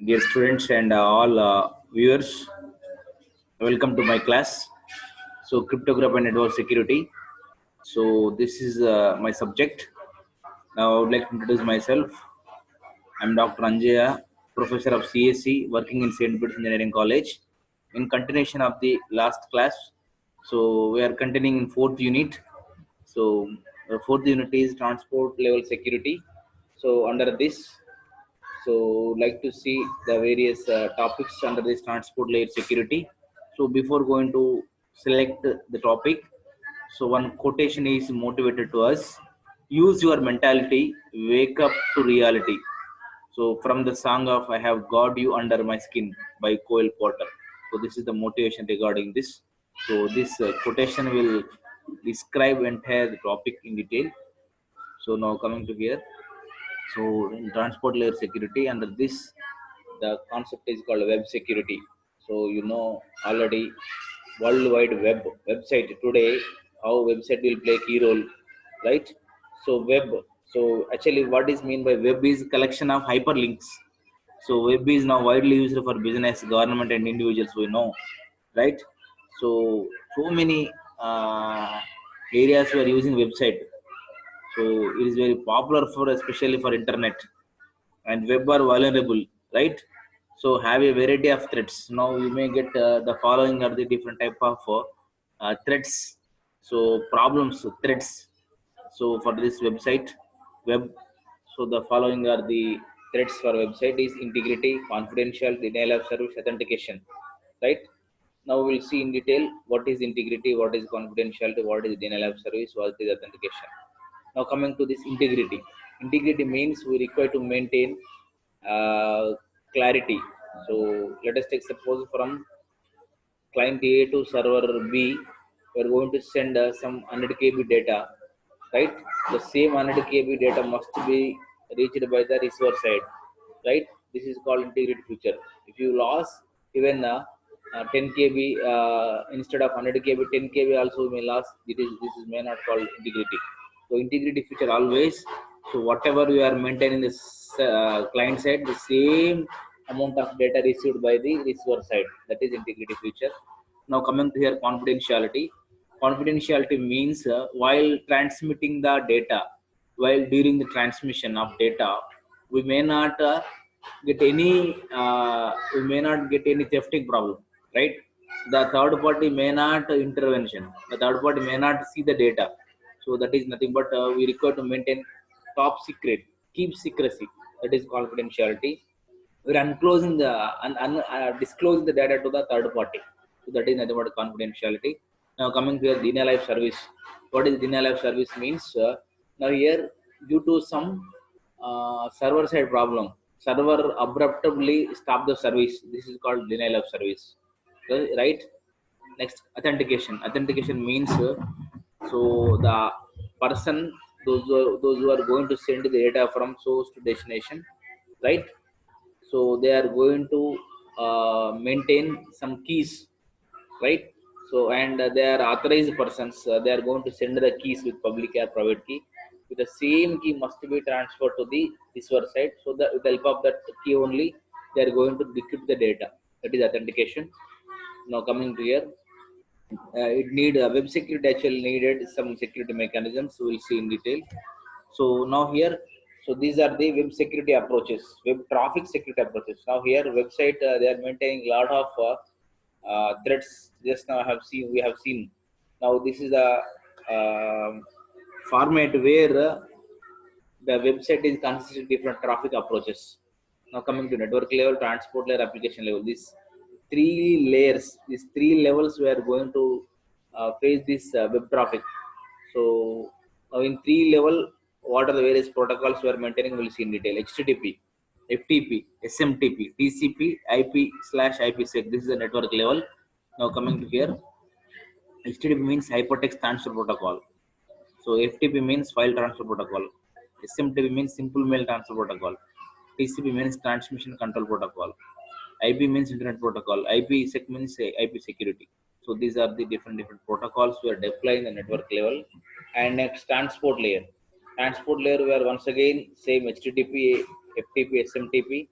Dear students and all viewers, welcome to my class. So, cryptography and network security. So, this is my subject. Now, I would like to introduce myself. I'm Dr. Anjaya, professor of CSC, working in St. Peter's Engineering College. In continuation of the last class, so we are continuing in fourth unit. So, the fourth unit is transport level security. So, under this, so like to see the various topics under this transport layer security. So before going to select the topic, so one quotation is motivated to us: use your mentality, wake up to reality. So from the song of I have got you under my skin by Coil Porter. So this is the motivation regarding this. So this quotation will describe entire the topic in detail. So now coming to here, so in transport layer security, under this, the concept is called web security. So you know already, World Wide Web website today, how website will play key role, right? So web. So actually, what is mean by web is collection of hyperlinks. So web is now widely used for business, government, and individuals. We know, right? So many areas we are using website. So it is very popular for especially for internet, and web are vulnerable, right? So have a variety of threats. Now you may get the following are the different type of threats. So problems, threats. So for this website, web, so the following are the threats for website is integrity, confidential, denial of service, authentication, right? Now we'll see in detail what is integrity, what is confidentiality, what is denial of service, what is authentication. Now coming to this integrity. Integrity means we require to maintain uh, clarity. So let us take suppose from client A to server B, we are going to send some 100 KB data, right? The same 100 KB data must be reached by the receiver side, right? This is called integrity feature. If you lost even 10 KB instead of 100 KB, 10 KB also may lose. This is may not called integrity. So integrity feature always. So whatever you are maintaining this client side, the same amount of data received by the receiver side. That is integrity feature. Now coming to here confidentiality. Confidentiality means while transmitting the data, while during the transmission of data, we may not we may not get any thefting problem, right? The third party may not intervention. The third party may not see the data. So that is nothing but we require to maintain top secret, keep secrecy. That is confidentiality. We're unclosing the disclosing the data to the third party. So that is nothing but confidentiality. Now coming to denial of service. What is denial of service means? Now here, due to some server side problem, server abruptly stop the service. This is called denial of service, right? Next, authentication. Authentication means so the person, those who are going to send the data from source to destination, right? So they are going to maintain some keys, right? So and they are authorized persons. They are going to send the keys with public or private key. With the same key must be transferred to the receiver side. So that with the help of that key only, they are going to decrypt the data. That is authentication. Now coming to here, it need web security actually needed some security mechanisms. So we'll see in detail. So now here, so these are the web security approaches, web traffic security approaches. Now here website, they are maintaining a lot of threats. Just now we have seen. Now this is a format where the website is consisting of different traffic approaches. Now coming to network level, transport layer, application level, these three levels we are going to face this web traffic. So now in three level, what are the various protocols we are maintaining, we'll see in detail. HTTP, FTP, SMTP, TCP, IP/IPsec. This is the network level. Now coming to here, HTTP means hypertext transfer protocol. So FTP means file transfer protocol. SMTP means simple mail transfer protocol. TCP means transmission control protocol. IP means internet protocol. IPsec means IP security. So these are the different protocols we are deploying the network level. And next, transport layer. Transport layer, we are once again same HTTP, FTP, SMTP.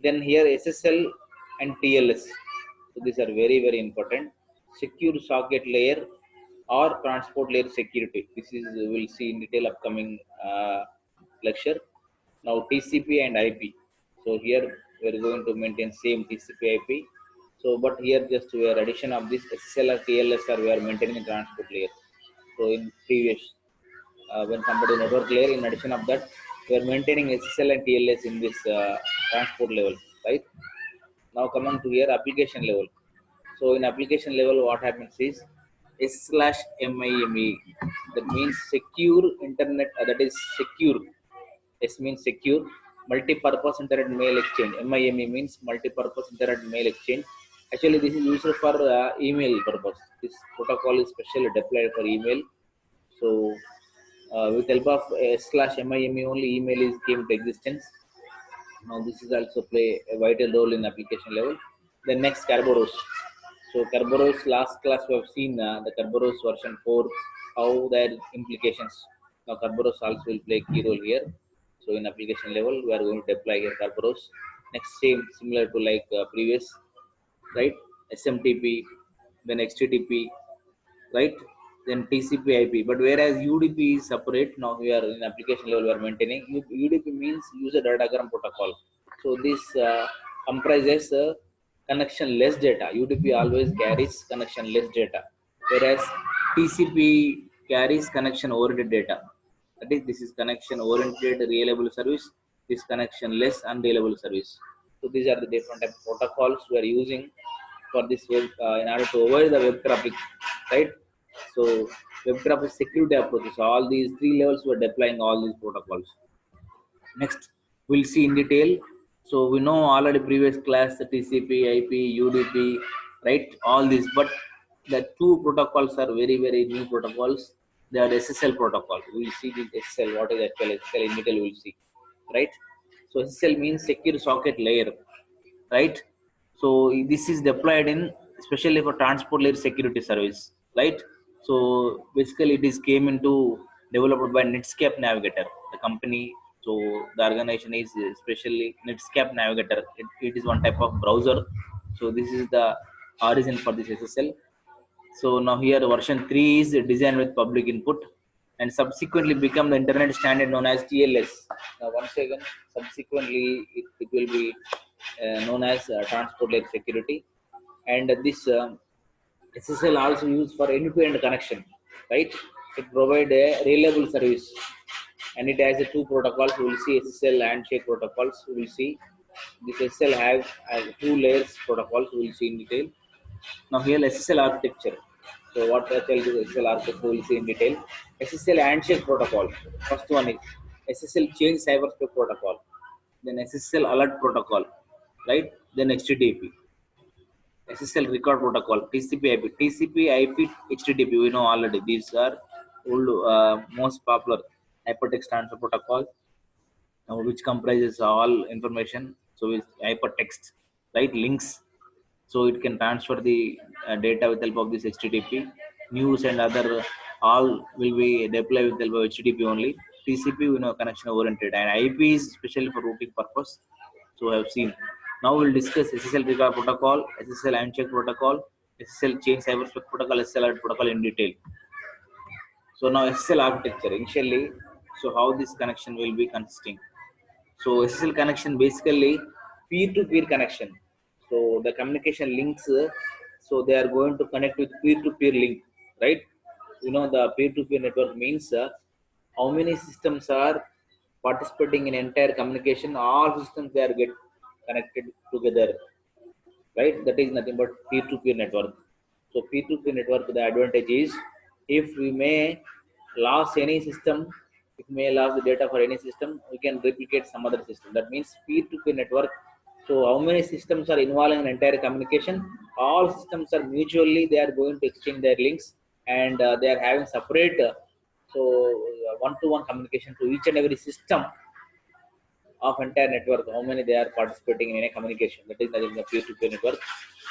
Then here SSL and TLS. So these are very, very important. Secure socket layer or transport layer security. This is we'll see in detail upcoming lecture. Now TCP and IP. So here we are going to maintain same TCP IP. So but here just we are addition of this SSL or TLS or we are maintaining transport layer. So in previous when somebody network layer, in addition of that, we are maintaining SSL and TLS in this transport level, right? Now coming to here application level. So in application level, what happens is S/MIME. That means secure internet. That is secure. S means secure. Multi-purpose internet mail exchange. MIME means multi-purpose internet mail exchange. Actually, this is used for email purpose. This protocol is specially deployed for email. So with help of S/MIME only email is came to existence. Now this is also play a vital role in application level. Then next Kerberos. So Kerberos last class we have seen the Kerberos version 4, how their implications. Now Kerberos also will play key role here. So in application level we are going to deploy here Kerberos. Next same similar to like previous, right? SMTP, then HTTP, right? Then TCP/IP. But whereas UDP is separate, now we are in application level we are maintaining. UDP means user datagram protocol. So this comprises connection less data. UDP always carries connection less data, whereas TCP carries connection oriented data. That is, this is connection oriented reliable service. This connection less unreliable service. So these are the different type of protocols we are using for this web in order to avoid the web traffic, right? So web traffic security approaches. So all these three levels we are deploying all these protocols. Next, we'll see in detail. So we know already previous class the TCP, IP, UDP, right? All these, but the two protocols are very, very new protocols. They are SSL protocol. We'll see the SSL. What is actual SSL in detail? We'll see, right? So SSL means secure socket layer, right? So this is deployed in especially for transport layer security service, right? So basically it is came into developed by Netscape Navigator, the company. So the organization is especially Netscape Navigator. It is one type of browser. So this is the origin for this SSL. So now here version 3 is designed with public input and subsequently become the internet standard known as TLS. Now once again, subsequently it will be known as transport layer security. And this SSL also used for end-to-end connection, right? It provides a reliable service and it has a two protocols. We will see SSL handshake protocols. We will see this SSL has two layers protocols. We will see in detail. Now here SSL architecture. So what I tell you SSL architecture we will see in detail. SSL handshake protocol. First one is SSL change cyberspace protocol. Then SSL alert protocol, right? Then HTTP. SSL record protocol, TCP/IP, TCP/IP, HTTP. We know already these are old, most popular hypertext transfer protocol, which comprises all information. So it's hypertext, right? Links, so it can transfer the data with help of this HTTP. News and other all will be deployed with help of HTTP only. TCP we know connection oriented, and IP is especially for routing purpose. So I have seen. Now we'll discuss SSL record protocol, SSL handshake protocol, SSL chain cyberspace protocol, SSL alert protocol in detail. So now SSL architecture initially. So how this connection will be consisting. So SSL connection basically peer-to-peer connection. So the communication links, so they are going to connect with peer-to-peer link, right? You know the peer-to-peer network means how many systems are participating in entire communication. All systems they are get connected together, right? That is nothing but peer-to-peer network. So peer-to-peer network, the advantage is if we may lose any system, if we may lose the data for any system, we can replicate some other system. That means peer-to-peer network. So how many systems are involved in entire communication? All systems are mutually they are going to exchange their links and they are having separate one-to-one communication to each and every system of entire network, how many they are participating in any communication. That is nothing but peer-to-peer network.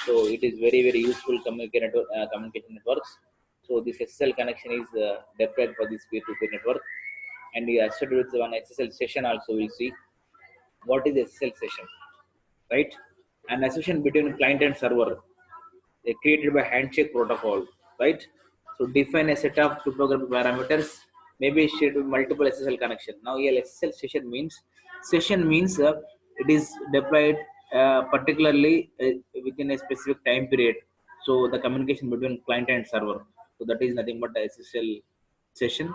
So it is very, very useful communication networks. So this SSL connection is deployed for this peer-to-peer network. And we are started with one SSL session also. We'll see what is SSL session. right? An association between client and server, created by handshake protocol, right? So define a set of cryptographic parameters, maybe shared with multiple SSL connection. Now here SSL session means it is deployed particularly within a specific time period. So the communication between client and server. So that is nothing but a SSL session.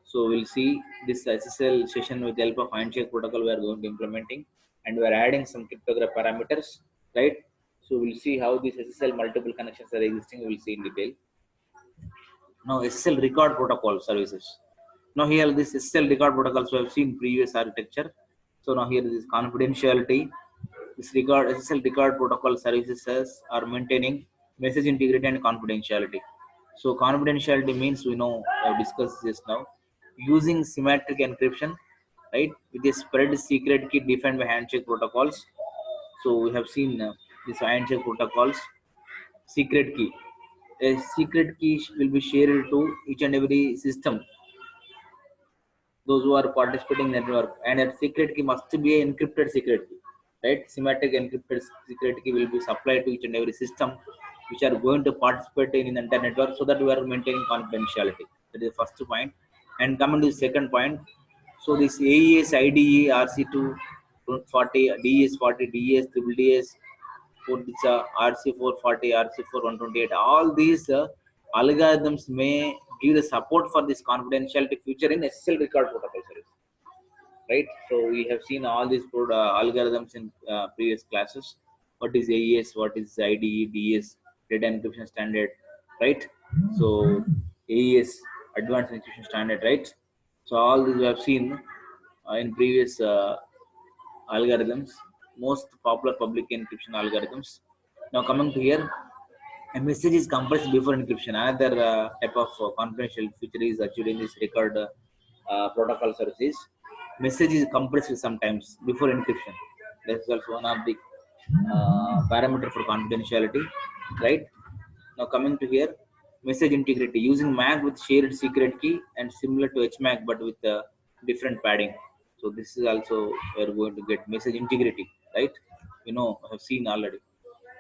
So we'll see this SSL session with the help of handshake protocol we are going to implementing, and we are adding some cryptographic parameters, right? So we'll see how these SSL multiple connections are existing. We'll see in detail. Now SSL record protocol services. Now here this SSL record protocols we have seen previous architecture. So now here this confidentiality. This SSL record protocol services are maintaining message integrity and confidentiality. So confidentiality means we know I've discussed this now. Using symmetric encryption, right, with a spread secret key defined by handshake protocols. So we have seen these handshake protocols. Secret key. A secret key will be shared to each and every system, those who are participating in network, and that secret key must be an encrypted secret key, right? Symmetric encrypted secret key will be supplied to each and every system which are going to participate in the entire network, so that we are maintaining confidentiality. That is the first point. And coming to the second point, so this AES, IDE, RC240, DES40, DES, triple DES, RC440, RC4128, all these algorithms may give the support for this confidentiality feature in SSL record protocol service, right? So we have seen all these algorithms in previous classes. What is AES, what is IDE, DES, data encryption standard, right? So AES, advanced encryption standard, right? So all these we have seen in previous algorithms, most popular public encryption algorithms. Now coming to here, a message is compressed before encryption. Another type of confidential feature is achieved in this record protocol services. Message is compressed sometimes before encryption. That's also one of the parameter for confidentiality, right? Now coming to here, message integrity using MAC with shared secret key and similar to HMAC but with different padding. So this is also we're going to get message integrity, right? You know, I have seen already.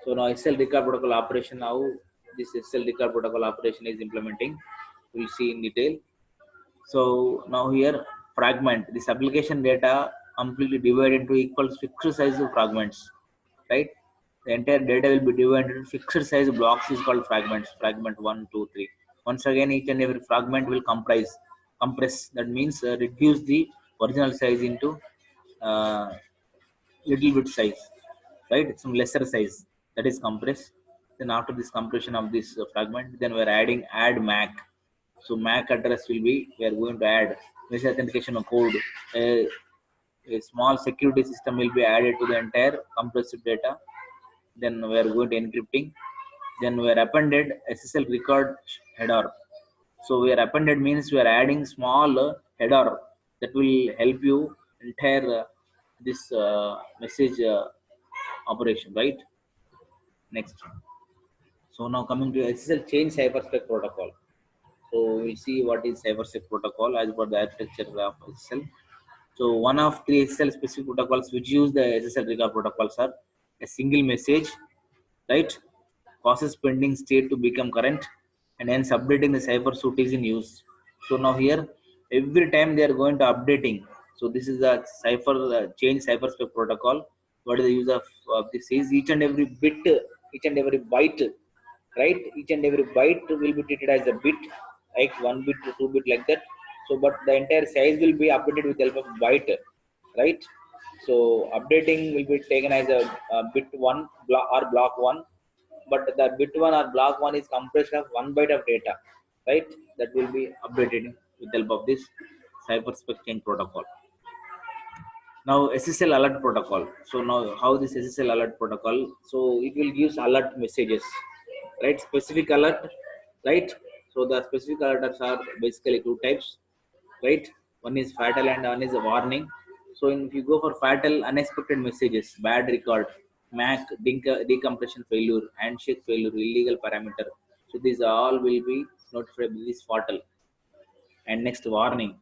So now SSL record protocol operation, now this SSL record protocol operation is implementing. We'll see in detail. So now here fragment, this application data completely divided into equal fixed size of fragments, right? The entire data will be divided into fixed size blocks is called fragments. Fragment 1, 2, 3. Once again, each and every fragment will compress. That means reduce the original size into uh, little bit size, right? Some lesser size, that is compressed. Then after this compression of this fragment, then we're adding add MAC. So MAC address will be, we are going to add message authentication code. A small security system will be added to the entire compressed data. Then we are going to encrypting. Then we are appended SSL record header. So we are appended means we are adding small header that will help you entire this message operation, right? Next. So now coming to SSL change cybersec protocol. So we'll see what is cybersec protocol as per the architecture of SSL. So one of three SSL specific protocols which use the SSL record protocols are a single message, right? Causes pending state to become current, and hence updating the cipher suit is in use. So now here, every time they are going to updating. So this is the cipher change cybersec protocol. What is the use of this? Is each and every bit, each and every byte, right? Each and every byte will be treated as a bit, like 1 bit to 2 bit like that. So, but the entire size will be updated with the help of byte, right? So updating will be taken as a bit one block or block one, but the bit one or block one is compressed of 1 byte of data, right? That will be updated with the help of this cybersec change protocol. Now SSL alert protocol. So now how this SSL alert protocol, so it will give alert messages, right? Specific alert, right? So the specific alerts are basically two types, right? One is fatal and one is a warning. So if you go for fatal, unexpected messages, bad record, MAC decompression failure, handshake failure, illegal parameter, so these all will be notified with this fatal. And next, warning,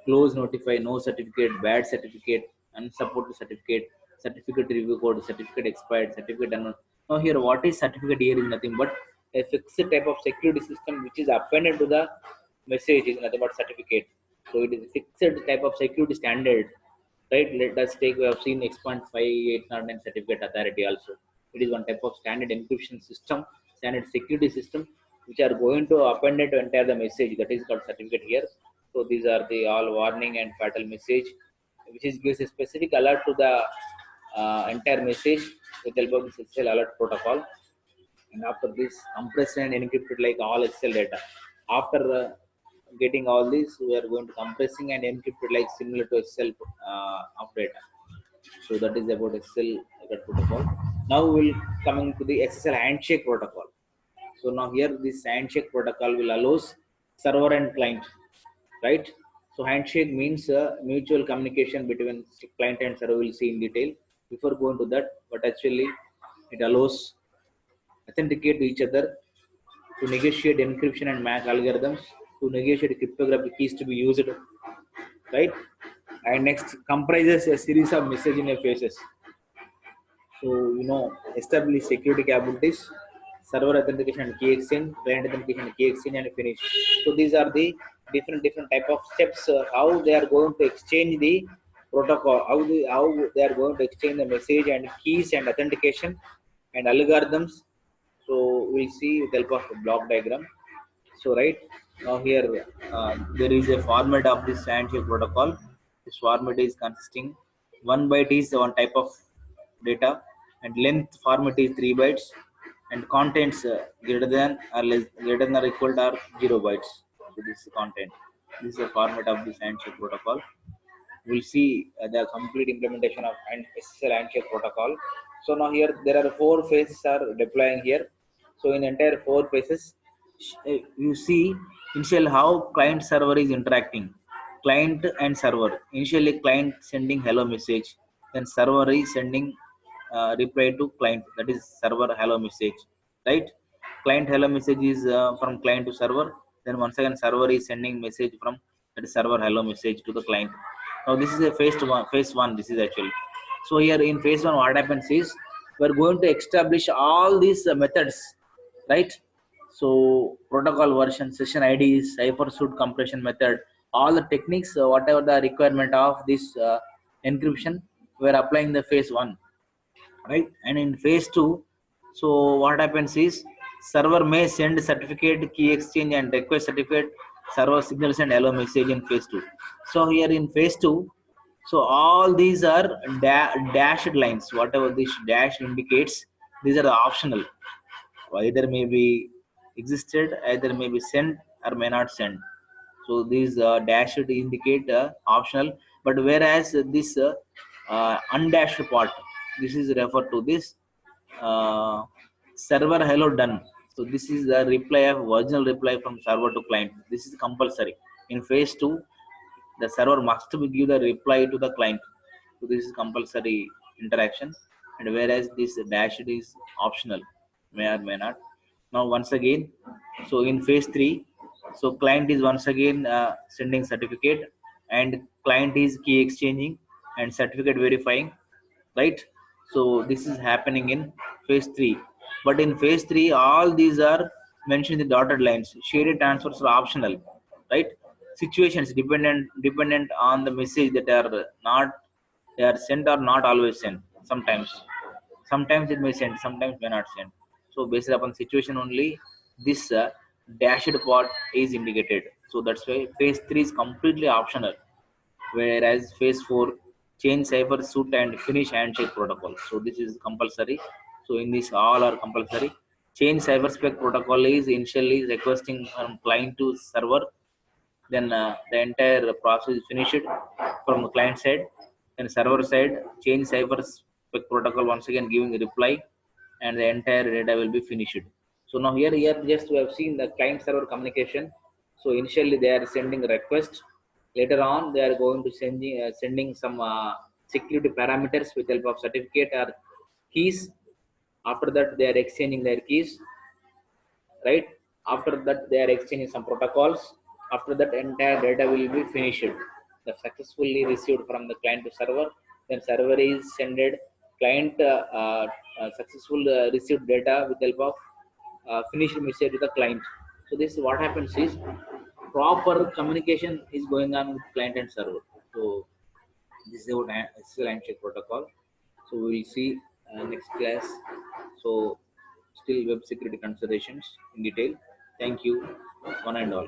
close notify, no certificate, bad certificate, unsupported certificate, certificate review code, certificate expired, certificate unknown. Now here, what is certificate here is nothing but a fixed type of security system which is appended to the message is nothing but certificate. So it is a fixed type of security standard, right? Let us take, we have seen X.5809 certificate authority also. It is one type of standard encryption system, standard security system, which are going to append it to enter the message, that is called certificate here. So these are the all warning and fatal message, which is gives a specific alert to the entire message with the help of this SSL alert protocol. And after this, compressed and encrypted like all SSL data. After getting all this, we are going to compressing and encrypted like similar to SSL of data. So that is about SSL protocol. Now we will coming to the SSL handshake protocol. So now here this handshake protocol will allows server and client, right? So handshake means mutual communication between client and server. We'll see in detail. Before going to that, but actually it allows authenticate to each other, to negotiate encryption and MAC algorithms, to negotiate cryptographic keys to be used, right? And next comprises a series of message interfaces. So establish security capabilities, server authentication and key exchange, client authentication and key exchange, and finish. So these are the different type of steps, how they are going to exchange the protocol, how they are going to exchange the message and keys and authentication and algorithms. So we'll see with the help of a block diagram. So right now here, there is a format of this handshake protocol. This format is consisting, 1 byte is one type of data, and length format is 3 bytes, and contents greater than or less greater than or equal to or 0 bytes. So this is content. This is the format of this handshake protocol. We'll see the complete implementation of SSL handshake protocol. So now here there are 4 phases are deploying here. So in entire 4 phases, you see initial how client server is interacting. Client and server. Initially client sending hello message, then server is sending reply to client, that is server hello message, right? Client hello message is from client to server. Then once again server is sending message from that is server hello message to the client. Now this is a phase one. This is actually. So here in phase one, what happens is we're going to establish all these methods, right? So protocol version, session IDs, cipher compression method, all the techniques, whatever the requirement of this encryption, we're applying the phase one, right? And in phase two, so what happens is server may send certificate, key exchange, and request certificate. Server signals and hello message in phase two. So here in phase two, so all these are dashed lines. Whatever this dash indicates, these are optional. Either may be existed, either may be sent or may not send. So these dashed indicate optional, but whereas this undashed part, this is referred to this uh, server hello done. So this is the reply of original reply from server to client. This is compulsory. In phase two, the server must give the reply to the client. So this is compulsory interaction, and whereas this dashed is optional, may or may not. Now once again, so in phase three, so client is once again sending certificate, and client is key exchanging and certificate verifying, right? So this is happening in phase three. But in phase three, all these are mentioned in the dotted lines. Shaded transfers are optional, right? Situations dependent on the message that are not, they are sent or not always sent. Sometimes it may send, sometimes may not send. So based upon situation only, this dashed part is indicated. So that's why phase three is completely optional, whereas phase 4 change cipher suit and finish handshake protocol. So this is compulsory. So in this all are compulsory. Change cyberspec protocol is initially requesting from client to server, then the entire process is finished from the client side, then server side change cyberspec protocol once again giving a reply, and the entire data will be finished. So now here just we have seen the client server communication. So initially they are sending a request. Later on they are going to sending some security parameters with help of certificate or keys. After that they are exchanging their keys, right? After that they are exchanging some protocols. After that entire data will be finished, the successfully received from the client to server. Then server is sended client successful received data with help of finished message to the client. So this what happens is proper communication is going on with client and server. So this is about SSL handshake protocol. So we will see next class. So still web security considerations in detail. Thank you, one and all.